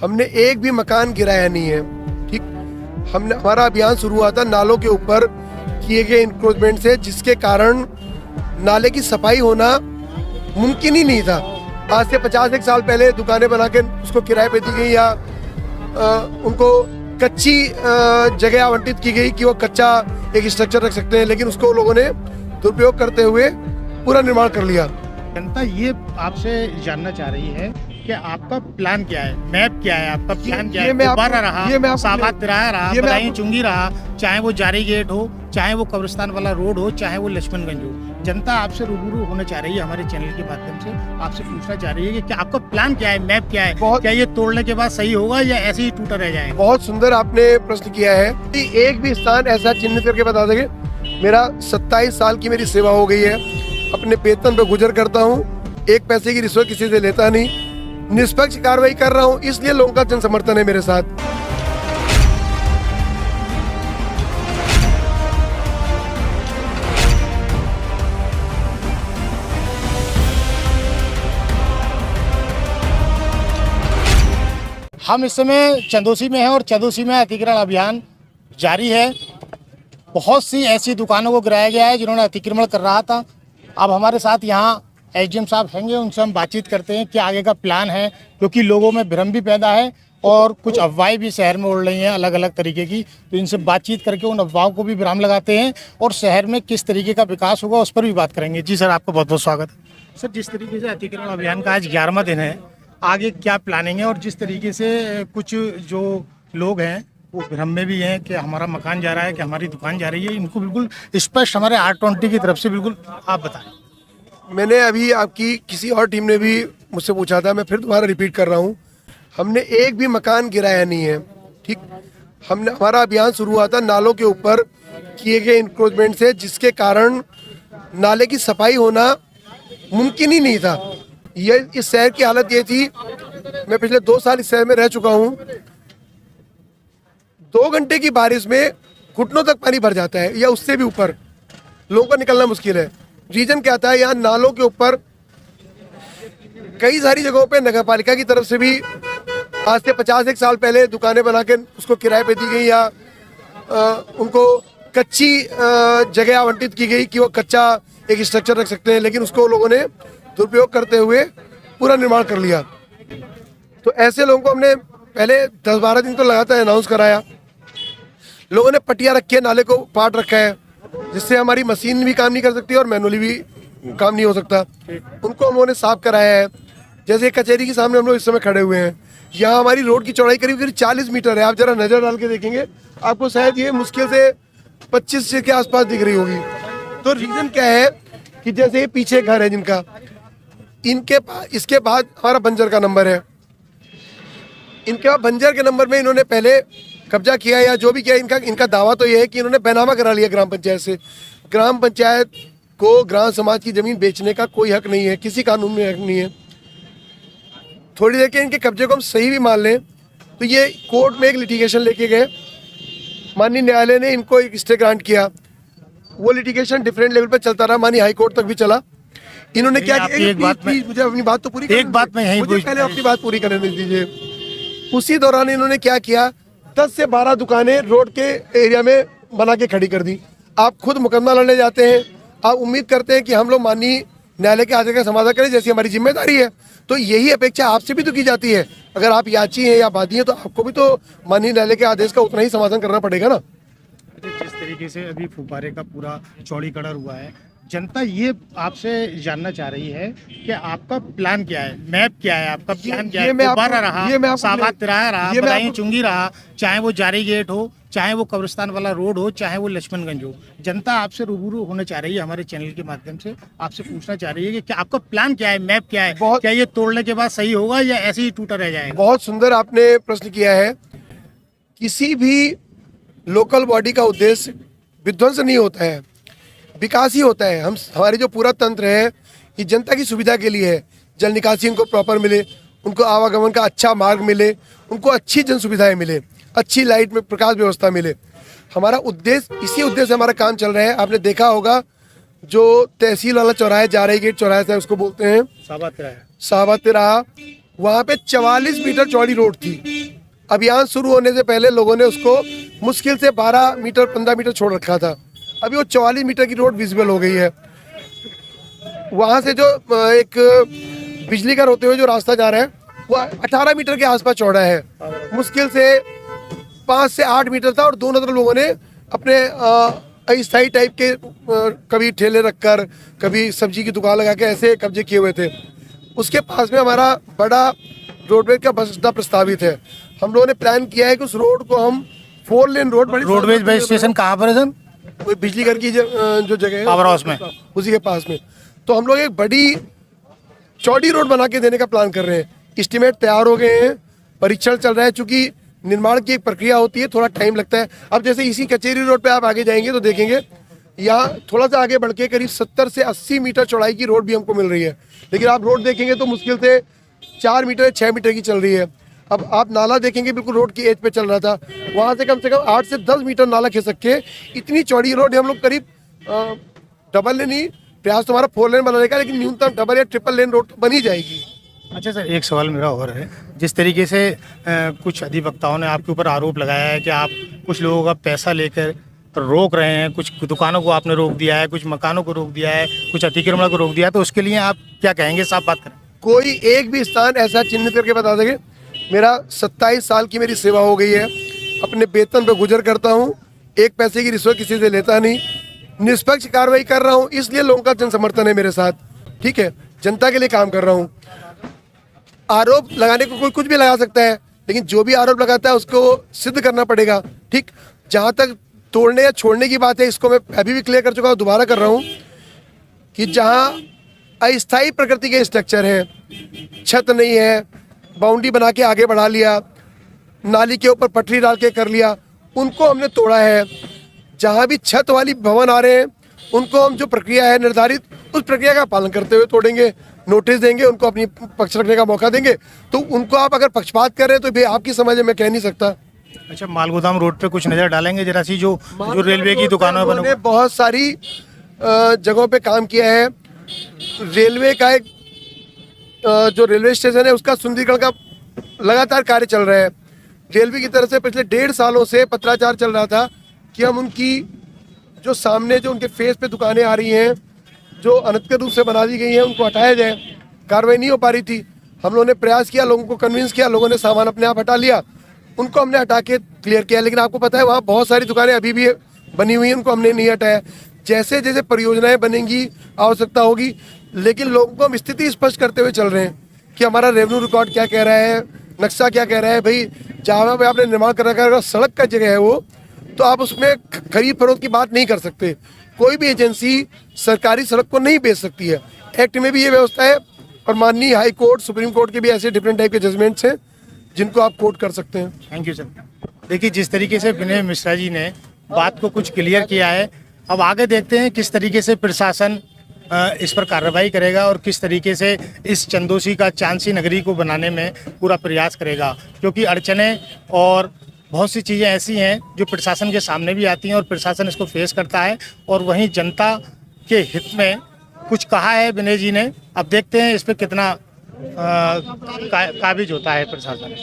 हमने एक भी मकान गिराया नहीं है। ठीक, हमने हमारा अभियान शुरू हुआ था नालों के ऊपर किए गए इंक्रोचमेंट से, जिसके कारण नाले की सफाई होना मुमकिन ही नहीं था। आज से 50 साल पहले दुकानें बना के उसको किराए पे दी गई या उनको कच्ची जगह आवंटित की गई कि वो कच्चा एक स्ट्रक्चर रख सकते हैं, लेकिन उसको लोगों ने दुरुपयोग करते हुए पूरा निर्माण कर लिया। जनता ये आपसे जानना चाह रही है कि आपका प्लान क्या है, मैप क्या है, आपका प्लान क्या है? गुब्बारा रहा, साबात तिराहा रहा, बदायूं चुंगी रहा, चाहे वो जारी गेट हो, चाहे वो कब्रिस्तान वाला रोड हो, चाहे वो लक्ष्मणगंज हो, जनता आपसे रूबरू होना चाह रही है हमारे चैनल के माध्यम से, आपसे पूछना चाह रही है कि क्या आपका प्लान क्या है, मैप क्या है, क्या ये तोड़ने के बाद सही होगा या ऐसे ही टूटा रह जाएगा? बहुत सुंदर आपने प्रश्न किया है। एक भी स्थान ऐसा चिन्हित करके बता देंगे। मेरा 27 साल की मेरी सेवा हो गई है, अपने वेतन पे गुजर करता हूँ, एक पैसे की रिश्वत किसी से लेता नहीं, निष्पक्ष कार्रवाई कर रहा हूँ, इसलिए लोगों का जन समर्थन है मेरे साथ। हम इस समय चंदोसी में हैं और चंदोसी में अतिक्रमण अभियान जारी है। बहुत सी ऐसी दुकानों को गिराया गया है जिन्होंने अतिक्रमण कर रहा था। अब हमारे साथ यहाँ एसडीएम साहब हैंगे, उनसे हम बातचीत करते हैं क्या आगे का प्लान है, क्योंकि लोगों में भ्रम भी पैदा है और कुछ अफवाहें भी शहर में उड़ रही हैं अलग अलग तरीके की। तो इनसे बातचीत करके उन अफवाहों को भी विराम लगाते हैं और शहर में किस तरीके का विकास होगा उस पर भी बात करेंगे। जी सर, आपका बहुत बहुत स्वागत है। सर, जिस तरीके से अतिक्रमण अभियान का आज 11वां दिन है, आगे क्या प्लानिंग है? और जिस तरीके से कुछ जो लोग हैं वो भ्रम में भी हैं कि हमारा मकान जा रहा है, कि हमारी दुकान जा रही है, इनको बिल्कुल स्पष्ट हमारे R20 की तरफ से बिल्कुल आप बताएं। मैंने अभी आपकी किसी और टीम ने भी मुझसे पूछा था, मैं फिर दोबारा रिपीट कर रहा हूँ, हमने एक भी मकान गिराया नहीं है। ठीक, हमारा अभियान शुरू हुआ था नालों के ऊपर किए गए इंक्रोचमेंट से, जिसके कारण नाले की सफाई होना मुमकिन ही नहीं था। ये इस शहर की हालत ये थी, मैं पिछले 2 साल इस शहर में रह चुका हूँ, 2 घंटे की बारिश में घुटनों तक पानी भर जाता है या उससे भी ऊपर, लोगों का निकलना मुश्किल है। रीजन क्या था? यहाँ नालों के ऊपर कई सारी जगहों पे नगर पालिका की तरफ से भी आज से 50 साल पहले दुकानें बना के उसको किराए पे दी गई या उनको कच्ची जगह आवंटित की गई कि वो कच्चा एक स्ट्रक्चर रख सकते हैं, लेकिन उसको लोगों ने दुरुपयोग करते हुए पूरा निर्माण कर लिया। तो ऐसे लोगों को हमने पहले 10-12 दिन तो लगातार अनाउंस कराया। लोगों ने पटिया रखी है, नाले को पाट रखा है, जिससे हमारी मशीन भी काम नहीं कर सकती और मैनुअली भी काम नहीं हो सकता। उनको हम लोगों ने साफ कराया है। जैसे कचहरी के सामने हम लोग इस समय खड़े हुए हैं, यहाँ हमारी रोड की चौड़ाई करीब 40 मीटर है। आप जरा नजर डाल के देखेंगे, आपको शायद ये मुश्किल से 25 के आसपास दिख रही होगी। तो रीजन क्या है कि जैसे ये पीछे घर है जिनका, इसके बाद हमारा बंजर का नंबर है, इनके बाद बंजर के नंबर में इन्होंने पहले कब्जा किया या जो भी किया। इनका दावा तो ये है कि इन्होंने बैनामा करा लिया ग्राम पंचायत से। ग्राम पंचायत को ग्राम समाज की जमीन बेचने का कोई हक नहीं है, किसी कानून में हक नहीं है। थोड़ी देर के इनके कब्जे को हम सही भी मान लें तो ये कोर्ट में एक लिटिगेशन लेके गए, माननीय न्यायालय ने इनको एक स्टे ग्रांट किया। वो लिटिगेशन डिफरेंट लेवल पर चलता रहा, माननीय हाई कोर्ट तक भी चला। इन्होंने क्या किया, मुझे अपनी बात तो पूरी पहले अपनी बात पूरी करने दीजिए। उसी दौरान इन्होंने क्या किया, 10 से 12 दुकानें रोड के एरिया में बना के खड़ी कर दी। आप खुद मुकदमा लड़ने जाते हैं, आप उम्मीद करते हैं कि हम लोग माननीय न्यायालय के आदेश का समाधान करें, जैसी हमारी जिम्मेदारी है। तो यही अपेक्षा आपसे भी तो की जाती है। अगर आप याची हैं या वादी हैं तो आपको भी तो माननीय न्यायालय के आदेश का उतना ही समाधान करना पड़ेगा ना। जिस तरीके से अभी फुब्बारे का पूरा चौड़ीकरण हुआ है, जनता ये आपसे जानना चाह रही है कि आपका प्लान क्या है, मैप क्या है, आपका प्लान क्या है? गुब्बारा रहा, साबात तिराहा रहा, बदायूं चुंगी रहा, चाहे वो जारी गेट हो, चाहे वो कब्रिस्तान वाला रोड हो, चाहे वो लक्ष्मणगंज हो, जनता आपसे रूबरू होना चाह रही है हमारे चैनल के माध्यम से, आपसे पूछना चाह रही है कि क्या आपका प्लान क्या है, मैप क्या है, क्या ये तोड़ने के बाद सही होगा या ऐसे ही टूटा रह जाएगा? बहुत सुंदर आपने प्रश्न किया है। किसी भी लोकल बॉडी का उद्देश्य विध्वंस नहीं होता है, विकास ही होता है। हमारी जो पूरा तंत्र है ये जनता की सुविधा के लिए है। जल निकासी उनको प्रॉपर मिले, उनको आवागमन का अच्छा मार्ग मिले, उनको अच्छी जन सुविधाएं मिले, अच्छी लाइट में प्रकाश व्यवस्था मिले। हमारा उद्देश्य, इसी उद्देश्य से हमारा काम चल रहा है। आपने देखा होगा जो तहसील वाला चौराहा, जारी गेट चौराहा है, उसको बोलते हैं साबात तिराहा, वहाँ पे 44 मीटर चौड़ी रोड थी। अभियान शुरू होने से पहले लोगों ने उसको मुश्किल से 12 मीटर 15 मीटर छोड़ रखा था। अभी वो 44 मीटर की रोड विजिबल हो गई है। वहाँ से जो एक बिजली घर होते हुए जो रास्ता जा रहा है वो 18 मीटर के आसपास चौड़ा है। मुश्किल से 5 से 8 मीटर था और दोनों तरफ लोगों ने अपने अस्थायी टाइप के कभी ठेले रखकर कभी सब्जी की दुकान लगा के ऐसे कब्जे किए हुए थे। उसके पास में हमारा बड़ा रोडवेज का बस अड्डा प्रस्तावित है। हम लोगों ने प्लान किया है कि उस रोड को हम 4 lane road roadways base station कहाँ पर है सर? वो बिजली घर की जो जगह है पावर हाउस में, उसी के पास में। तो हम लोग एक बड़ी चौड़ी रोड बना के देने का प्लान कर रहे हैं। एस्टीमेट तैयार हो गए हैं, परीक्षण चल रहा है। चूंकि निर्माण की एक प्रक्रिया होती है, थोड़ा टाइम लगता है। अब जैसे इसी कचेरी रोड पे आप आगे जाएंगे तो देखेंगे यहाँ थोड़ा सा आगे बढ़ के करीब 70 से 80 मीटर चौड़ाई की रोड भी हमको मिल रही है। लेकिन आप रोड देखेंगे तो मुश्किल से 4 मीटर 6 मीटर की चल रही है। अब आप नाला देखेंगे बिल्कुल रोड की एज पे चल रहा था, वहाँ से कम 8 से 10 मीटर नाला खिसक के इतनी चौड़ी रोड हम लोग करीब डबल लेन ही प्रयास तो हमारा 4 लेन बनाने का, लेकिन न्यूनतम डबल या ट्रिपल लेन रोड बनी जाएगी। अच्छा सर, एक सवाल मेरा और है। जिस तरीके से कुछ अधिवक्ताओं ने आपके ऊपर आरोप लगाया है कि आप कुछ लोगों का पैसा लेकर रोक रहे हैं, कुछ दुकानों को आपने रोक दिया है, कुछ मकानों को रोक दिया है, कुछ अतिक्रमण को रोक दिया है, तो उसके लिए आप क्या कहेंगे? साफ बात करें। कोई एक भी स्थान ऐसा चिन्हित करके बता देंगे। मेरा 27 साल की मेरी सेवा हो गई है, अपने वेतन पे गुजर करता हूँ, एक पैसे की रिश्वत किसी से लेता नहीं, निष्पक्ष कार्रवाई कर रहा हूँ, इसलिए लोगों का जन समर्थन है मेरे साथ। ठीक है, जनता के लिए काम कर रहा हूँ। आरोप लगाने को कोई कुछ भी लगा सकता है, लेकिन जो भी आरोप लगाता है उसको सिद्ध करना पड़ेगा। ठीक, जहाँ तक तोड़ने या छोड़ने की बात है, इसको मैं अभी भी क्लियर कर चुका हूँ, दोबारा कर रहा हूँ कि जहाँ अस्थायी प्रकृति के स्ट्रक्चर हैं, छत नहीं है, बाउंड्री बना के आगे बढ़ा लिया, नाली के ऊपर पटरी डाल के कर लिया, उनको हमने तोड़ा है। जहाँ भी छत वाली भवन आ रहे हैं उनको हम जो प्रक्रिया है निर्धारित, उस प्रक्रिया का पालन करते हुए तोड़ेंगे, नोटिस देंगे, उनको अपनी पक्ष रखने का मौका देंगे। तो उनको आप अगर पक्षपात कर रहे हैं तो भाई आपकी समझ है, मैं कह नहीं सकता। अच्छा, मालगोदाम रोड पे कुछ नजर डालेंगे जरा सी, जो रेलवे की दुकानों में बने, बहुत सारी जगहों पे काम किया है। रेलवे का एक जो रेलवे स्टेशन है उसका सुंदरीकरण का लगातार कार्य चल रहा है। रेलवे की तरफ से पिछले 1.5 सालों से पत्राचार चल रहा था कि हम उनकी जो सामने जो उनके फेस पे दुकानें आ रही हैं, जो अनधिकृत रूप से बना दी गई हैं, उनको हटाया जाए। कार्रवाई नहीं हो पा रही थी। हम लोगों ने प्रयास किया, लोगों को कन्विंस किया, लोगों ने सामान अपने आप हटा लिया, उनको हमने हटा के क्लियर किया। लेकिन आपको पता है वहाँ बहुत सारी दुकानें अभी भी बनी हुई हैं, उनको हमने नहीं हटाया। जैसे जैसे परियोजनाएं बनेंगी, आवश्यकता होगी, लेकिन लोगों को हम स्थिति स्पष्ट करते हुए चल रहे हैं कि हमारा रेवेन्यू रिकॉर्ड क्या कह रहा है, नक्शा क्या कह रहा है। भाई जहाँ पे आपने निर्माण कर रखा है, अगर सड़क का जगह है वो, तो आप उसमें खरीद फरोख्त की बात नहीं कर सकते। कोई भी एजेंसी सरकारी सड़क को नहीं बेच सकती है। एक्ट में भी ये व्यवस्था है और माननीय हाई कोर्ट, सुप्रीम कोर्ट के भी ऐसे डिफरेंट टाइप के जजमेंट्स हैं जिनको आप कोर्ट कर सकते हैं। Thank you sir. देखिए, जिस तरीके से विनय मिश्रा जी ने बात को कुछ क्लियर किया है, अब आगे देखते हैं किस तरीके से प्रशासन इस पर कार्रवाई करेगा और किस तरीके से इस चंदोसी का चांसी नगरी को बनाने में पूरा प्रयास करेगा। क्योंकि अड़चने और बहुत सी चीज़ें ऐसी हैं जो प्रशासन के सामने भी आती हैं और प्रशासन इसको फेस करता है, और वहीं जनता के हित में कुछ कहा है विनय जी ने। अब देखते हैं इस पर कितना काबिज होता है प्रशासन।